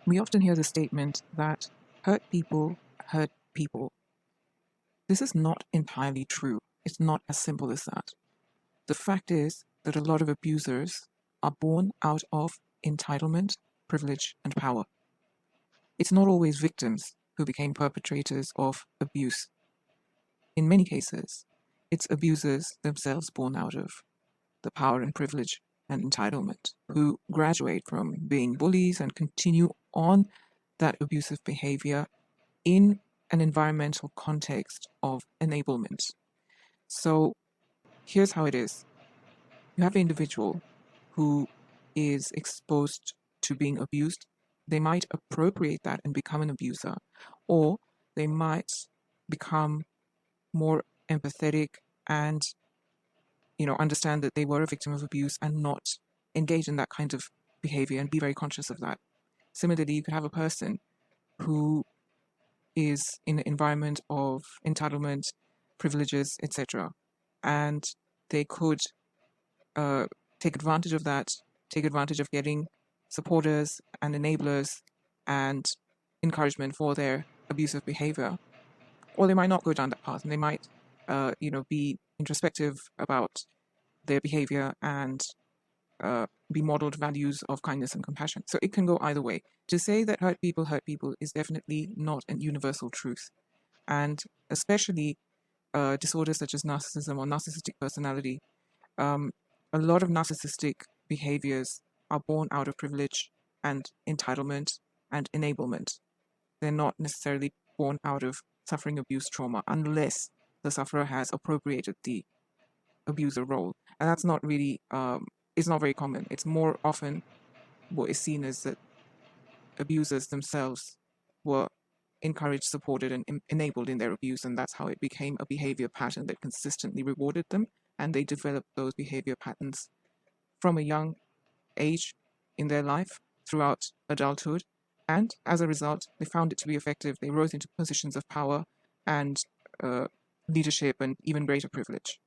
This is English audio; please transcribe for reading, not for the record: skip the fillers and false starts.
We often hear the statement that hurt people hurt people. This is not entirely true. It's not as simple as that. The fact is that a lot of abusers are born out of entitlement, privilege, and power. It's not always victims who became perpetrators of abuse. In many cases, it's abusers themselves born out of the power and privilege and entitlement who graduate from being bullies and continue on that abusive behavior in an environmental context of enablement. So here's how it is. You have an individual who is exposed to being abused. They might appropriate that and become an abuser, or they might become more empathetic and understand that they were a victim of abuse and not engage in that kind of behavior and be very conscious of that. Similarly, you could have a person who is in an environment of entitlement, privileges, etc., and they could take advantage of that, take advantage of getting supporters and enablers and encouragement for their abusive behavior. Or they might not go down that path, and they might, be introspective about their behavior and be modeled values of kindness and compassion. So it can go either way. To say that hurt people is definitely not a universal truth. And especially disorders such as narcissism or narcissistic personality, a lot of narcissistic behaviors are born out of privilege and entitlement and enablement. They're not necessarily born out of suffering abuse trauma unless the sufferer has appropriated the abuser role. And that's not really, it's not very common. It's more often what is seen as that abusers themselves were encouraged, supported, and enabled in their abuse, and that's how it became a behavior pattern that consistently rewarded them, and they developed those behavior patterns from a young age in their life throughout adulthood, and as a result, they found it to be effective. They rose into positions of power and leadership and even greater privilege.